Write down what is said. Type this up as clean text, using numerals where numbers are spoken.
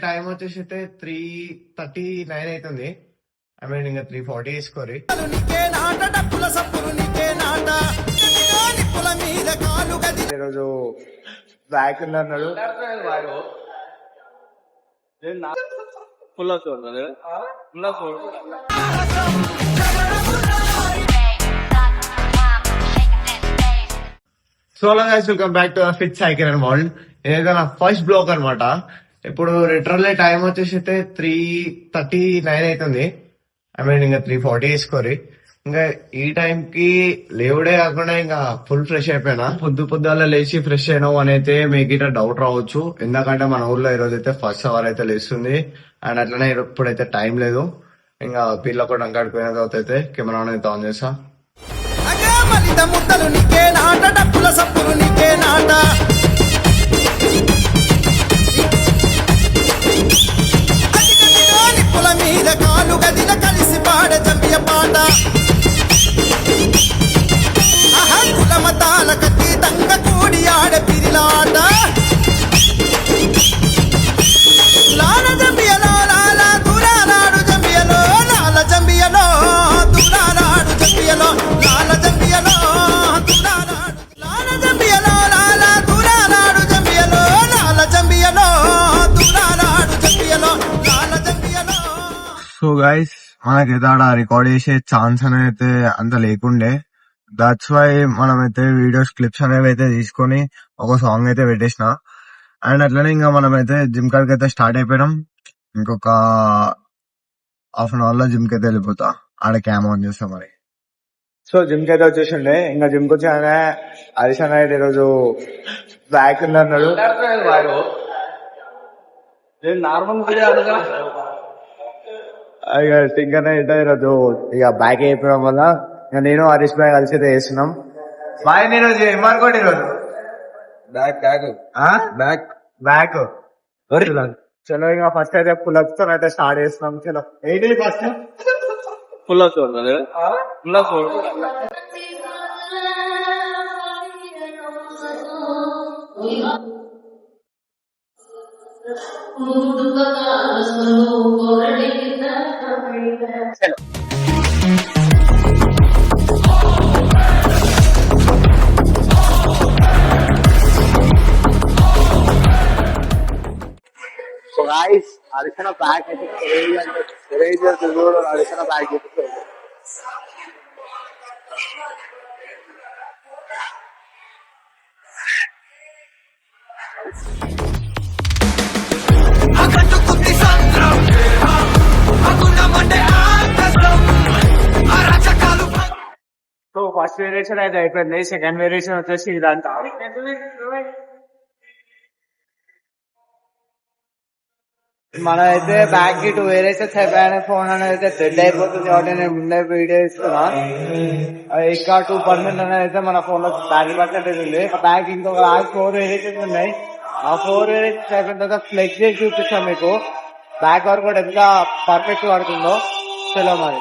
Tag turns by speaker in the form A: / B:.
A: Time వచ్చేసి అయితే 3:39 అవుతుంది. ఐ మీన్ ఇంకా 3:40 వేసుకోరి. ఈరోజు బ్యాక్ అన్నాడు so guys, welcome back to fit cycle and world. ఇదైతే నా ఫస్ట్ బ్లాగ్ అనమాట. ఇప్పుడు లిటరల్లీ టైం వచ్చేసి అయితే 3:39 అవుతుంది. ఐ మీన్ ఇంకా 3:40 వేసుకోరి. ఇంకా ఈ టైం కి లేవుడే కాకుండా ఇంకా ఫుల్ ఫ్రెష్ అయిపోయినా. పొద్దుగాల లేచి ఫ్రెష్ అయినావు అని అయితే మీకు ఇట్లా డౌట్ రావచ్చు. ఎందుకంటే మన ఊర్లో ఈ రోజు అయితే ఫస్ట్ అవర్ అయితే లేస్తుంది. అండ్ అట్లనే ఇప్పుడైతే టైం లేదు. ఇంకా పిల్ల కూడా అంకాడిపోయిన తర్వాత అయితే కెమెరా అయితే ఆన్ చేస్తా.
B: ముద్దలు నీకే నాట డప్పుల సప్పులు నీకే నాట నిప్పుల మీద కాలు గదిల కలిసి పాడ జంబియ పాట కులమతాల కత్తి తంగ కూడి ఆడ పిరిలాట లాల జంబియలో లాల దురాలాడు జంబియలో లాల జంబియలో దురాలాడు జంబియలో లాల జంబియలో
A: సో గైస్, మనకైతే ఆడ రికార్డ్ చేసే ఛాన్స్ అనేది అయితే అంత లేకుండే. దట్స్ వై మనమైతే వీడియోస్ క్లిప్స్ అనేవి అయితే తీసుకొని ఒక సాంగ్ అయితే పెట్టేసిన. అండ్ అట్లనే ఇంకా మనమైతే జిమ్ కాడికి అయితే స్టార్ట్ అయిపోయినాం. ఇంకొక హాఫ్ అన్ అవర్ లో జిమ్ కి అయితే వెళ్ళిపోతా. ఆడ క్యామ్ ఆన్ చేస్తాం మరి. సో జిమ్ కి అయితే వచ్చేసిండే. ఇంకా జిమ్ కి వచ్చాక హరీష్ అన్న అయితే ఈరోజు బ్యాక్ అన్నాడు. ఇంకా ఈరోజు ఇక బ్యాక్ అయిపోవడం వల్ల ఇక నేను హరీష్ భాయ్ కలిసి అయితే వేస్తున్నాం. బాయ్ నేను ఏమనుకోండి ఈరోజు బ్యాక్ బ్యాక్ బ్యాక్ చలో ఇంకా ఫస్ట్ అయితే పుల్అప్స్ తో అయితే స్టార్ట్ చేస్తున్నాం. చలో ఏంటి ఫస్ట్ పుల్అప్స్ చలో. సో గైస్, హరీష్ బ్యాక్ అయితే హరీష్ బ్యాక్ చెప్తుంది. సో ఫస్ట్ వేరియేషన్ అయితే అయిపోయింది. సెకండ్ వేరియేషన్ వచ్చేసి ఇదంతా. మనం అయితే బ్యాక్ కి 2 వేరియేషన్స్ అయిపోయాయి. ఫోన్ అనేది అయితే డెడ్ అయిపోతుంది కాబట్టి నేను ముందే వీడియో ఇస్తున్నా. ఇంకా 2% అనేది అయితే మన ఫోన్ లో బ్యాక్ పర్సెంటేజ్ ఉంది. బ్యాక్ ఇంకొక 4 వేరియేషన్స్ ఉన్నాయి. ఆ 4 వేరియేషన్స్ అయిపోయిన తర్వాత ఫ్లెక్స్ చేసి చూపిస్తాం మీకు బ్యాక్ వరకు కూడా ఎంత పర్ఫెక్ట్ పడుతుందో. చలో మరి.